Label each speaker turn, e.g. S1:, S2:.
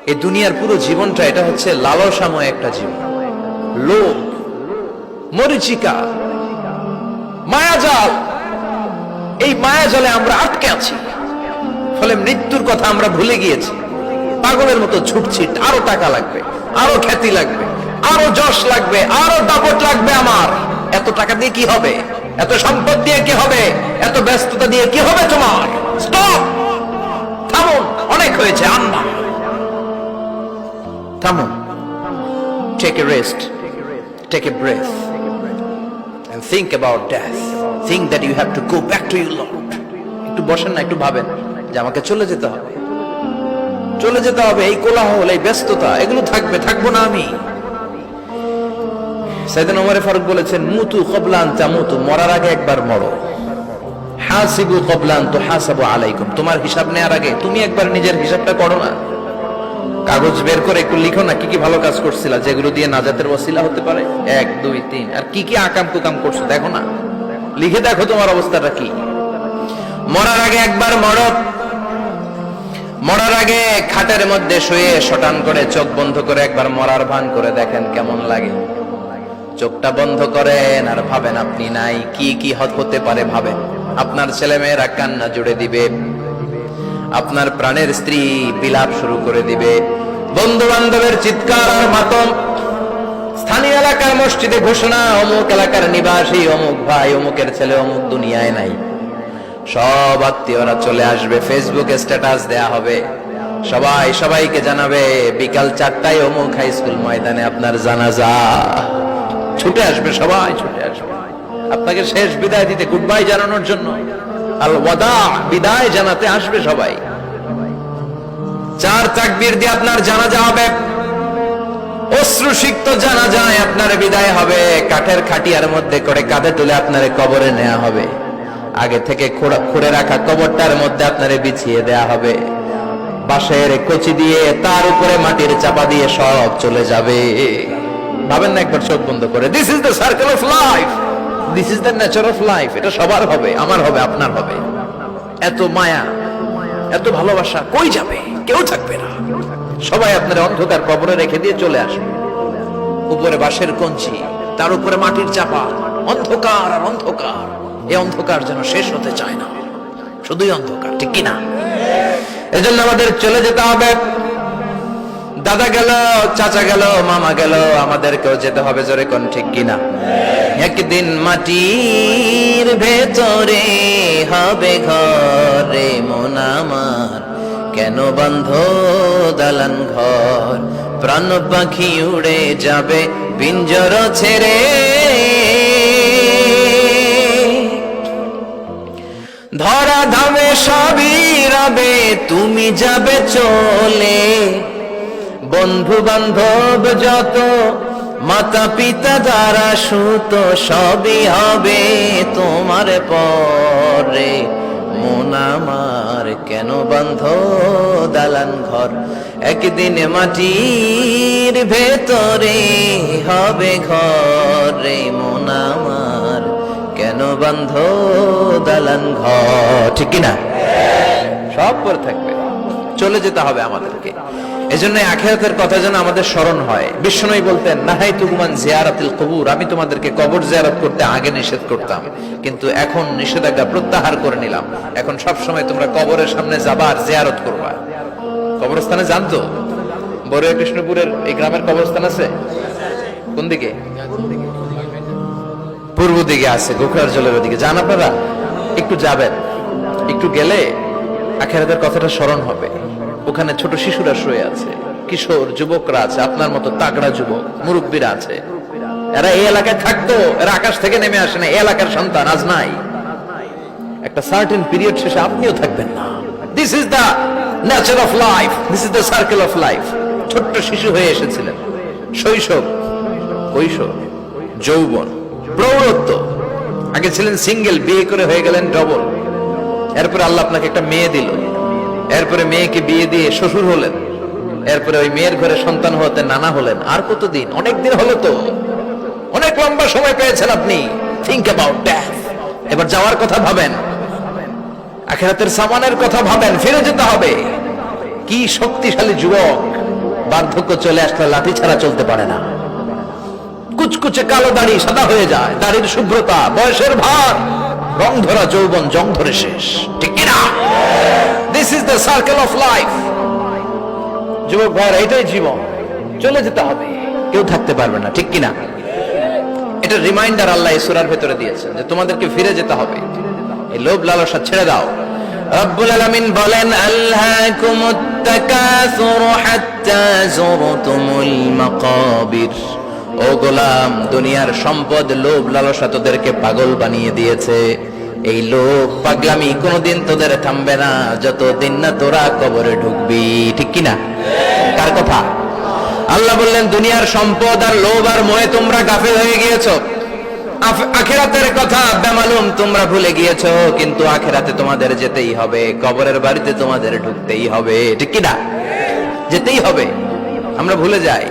S1: এই দুনিয়ার পুরো জীবনটা এটা হচ্ছে লালসাময় একটা জীবন, লোভ, মরিচিকা, মায়াজাল। এই মায়াজালে আমরা আটকে আছি, ফলে মৃত্যুর কথা আমরা ভুলে গিয়েছি। পাগলের মতো ছুটছি, আরো টাকা লাগবে, আরো খ্যাতি লাগবে, আরো যশ লাগবে, আরো দাপট লাগবে। আমার এত টাকা দিয়ে কি হবে? এত সম্পদ দিয়ে কি হবে? এত ব্যস্ততা দিয়ে কি হবে? তোমার স্টপ, থামুন, অনেক হয়েছে। আন্না, থামুন, take a rest, take a breath and think about death. Think that you have to go back to your Lord. একটু বসেন না, একটু ভাবেন যে আমাকে চলে যেতে হবে, চলে যেতে হবে। এই কোলাহল, এই ব্যস্ততা, এগুলো থাকবে, থাকবো না আমি। সাইয়েদনা ওমর ফারুক বলেছেন, মুতু ক্বাবলা আন তামুতু, মরার আগে একবার মরো। হাসিবু ক্বাবলা আন তুহাসাবু আলাইকুম, তোমার হিসাব নেওয়ার আগে তুমি একবার নিজের হিসাবটা করো না। কাগজ বের করে একটু লিখো না কি কি ভালো কাজ করছিলা, যেগুলো দিয়ে নাজাতের ওসিলা হতে পারে। 1 2 3, আর কি কি আকাম কুকাম করছো দেখো না, লিখে দেখো তোমার অবস্থাটা কি। মরার আগে একবার মরো। মরার আগে খাটের মধ্যে শুয়ে শটান করে চোখ বন্ধ করে একবার মরার ভান করে দেখেন কেমন লাগে। চোখটা বন্ধ করেন আর ভাবেন আপনি নাই, কি কি হতে পারে ভাবেন। আপনার ছেলে মেয়েরা কান্না জুড়ে দিবে, আপনার প্রাণের স্ত্রী বিলাপ শুরু করে দিবে, বন্ধু বান্ধবের চিৎকার আর মাতম, স্থানীয় এলাকার মসজিদে ঘোষণা, অমুক এলাকার নিবাসী অমুক ভাই অমুকের ছেলে অমুক দুনিয়ায় নাই। সব আত্মীয়রা চলে আসবে, ফেসবুকে স্ট্যাটাস দেয়া হবে, সবাই সবাইকে জানাবে বিকাল 4টায় অমুক হাই স্কুল ময়দানে আপনার জানাজা। ছুটে আসবে, সবাই ছুটে আসবে আপনাকে শেষ বিদায় দিতে, গুড বাই জানানোর জন্য, আল ওয়াদা, বিদায় জানাতে আসবে সবাই। 4 তাকবীর দিয়ে আপনার জানাজা হবে, অশ্রুসিক্ত জানাজায় আপনার বিদায় হবে। কাঠের খাটিয়ার মধ্যে করে কাঁধে তুলে আপনারে কবরে নেওয়া হবে। আগে থেকে খুঁড়ে রাখা কবরটার মধ্যে আপনারে বিছিয়ে দেয়া হবে। বাঁশের কচি দিয়ে তার উপরে মাটির চাপা দিয়ে সব চলে যাবে। ভাবেন না একবার চোখ বন্ধ করে, this is the circle of life, this is the nature of life. এটা সবার হবে, আমার হবে, আপনার হবে। এত মায়া, এত ভালোবাসা কই যাবে? কেউ থাকবে না, সবাই আপনার অন্ধকার কবরে রেখে দিয়ে চলে আসবে। উপরে বাঁশের কঞ্চি, তার উপরে মাটির চাপা, অন্ধকার আর অন্ধকার। এই অন্ধকার যেন শেষ হতে চায় না, শুধুই অন্ধকার, ঠিক কিনা? এজন্য আমাদের চলে যেতে হবে। দাদা গেল, চাচা গেল, মামা গেল, আমাদেরকেও যেতে হবে, জোরে কোন ঠিক কিনা? একদিন মাটির ভেতরে হবে ঘরে মন আমার, কেন বন্ধ দালান ঘর, প্রাণ পাখি উড়ে যাবে পিঞ্জর ছেড়ে। ধরা ধামে সবই রবে, তুমি যাবে চলে। বন্ধু বান্ধব যত, মাতা পিতা দ্বারা সুত, সবই হবে তোমার পরে। মন আমার কেন বন্ধ দালান ঘর, একদিন মাটির ভেতরে হবে ঘরে মন আমার, কেন বন্ধ দালান ঘর, ঠিক কিনা? সব পরে থাকবে, চলে যেতে হবে আমাদেরকে। এজন্য আখিরাতের কথা যেন আমাদের স্মরণ হয়। বিশ্বনবী বলতেন, নাহাইতুকুমান জিয়ারাতিল কবুর, আমি তোমাদেরকে কবর জিয়ারত করতে আগে নিষেধ করতাম, কিন্তু এখন নিষেধাজ্ঞা প্রত্যাহার করে নিলাম। এখন সব সময় তোমরা কবরের সামনে যাবা আর জিয়ারত করবা। কবরস্থানে জানতো বড় কৃষ্ণপুরের এই গ্রামের কবরস্থান আছে কোন দিকে? পূর্ব দিকে আছে, গোখরার জলের ওদিকে। যান আপনারা, একটু যাবেন, একটু গেলে আখিরাতের কথাটা স্মরণ হবে। ওখানে ছোট শিশুরা শুয়ে আছে, কিশোর যুবকরা আছে, আপনার মতো তাগড়া যুবক, মুরব্বীরা আছে। এরা এই এলাকায় থাকতো, এরা আকাশ থেকে নেমে আসে না, এই এলাকার সন্তান, আজ নাই। একটা সার্টেন পিরিয়ড শেষে আপনিও থাকবেন না। This is the nature of life, this is the circle of life. ছোট্ট শিশু হয়ে এসেছিলেন, শৈশব, কৈশোর, যৌবন, প্রৌঢ়ত্ব। আগে ছিলেন সিঙ্গেল, বিয়ে করে হয়ে গেলেন ডবল। এরপরে আল্লাহ আপনাকে একটা মেয়ে দিল, এরপরে মেয়েকে বিয়ে দিয়ে শ্বশুর হলেন, এরপরে ওই মেয়ের ঘরে সন্তান হতে নানা হলেন। আর কতদিন? অনেক দিন হলো তো, অনেক লম্বা সময় পেয়েছেন আপনি। Think about death. এবার যাওয়ার কথা ভাবেন, আখিরাতের সামানের কথা ভাবেন, ফিরে যেতে হবে। কি শক্তিশালী যুবক, বার্ধক্য চলে আসলে লাঠি ছাড়া চলতে পারে না। কুচকুচে কালো দাড়ি সাদা হয়ে যায়, দাড়ির শুভ্রতা, বয়সের ভার, রং ধরা যৌবন জং ধরে শেষ, ঠিক কিনা? This is the circle of life. যুবক ভাইরা, এটাই জীবন, চলে যেতে হবে, কেউ থাকতে পারবে না, ঠিক কিনা? এটা রিমাইন্ডার আল্লাহ এই সূরার ভেতরে দিয়েছেন যে তোমাদেরকে ফিরে যেতে হবে, এই লোভ লালসা ছেড়ে দাও। রব্বুল আলামিন বলেন, আল্হাকুমুত তাকাসুর হাত্তা যুরতুমুল মাকাবির। ও গোলাম, দুনিয়ার সম্পদ, লোভ লালসা তোদেরকে পাগল বানিয়ে দিয়েছে। এই লোভ পাগলামি কোনোদিন তোদের থামবে না যতদিন না তোরা কবরে ঢুকবি, ঠিক কিনা? কার কথা? আল্লাহ বললেন, দুনিয়ার সম্পদ আর লোভ আর মোহে তোমরা গাফেল হয়ে গিয়েছো। আখিরাতের কথা বেমালুম তোমরা ভুলে গিয়েছো, কিন্তু আখিরাতে তোমাদের যেতেই হবে, কবরের বাড়িতে তোমাদের ঢুকতেই হবে, ঠিক কিনা? যেতেই হবে। আমরা ভুলে যাই।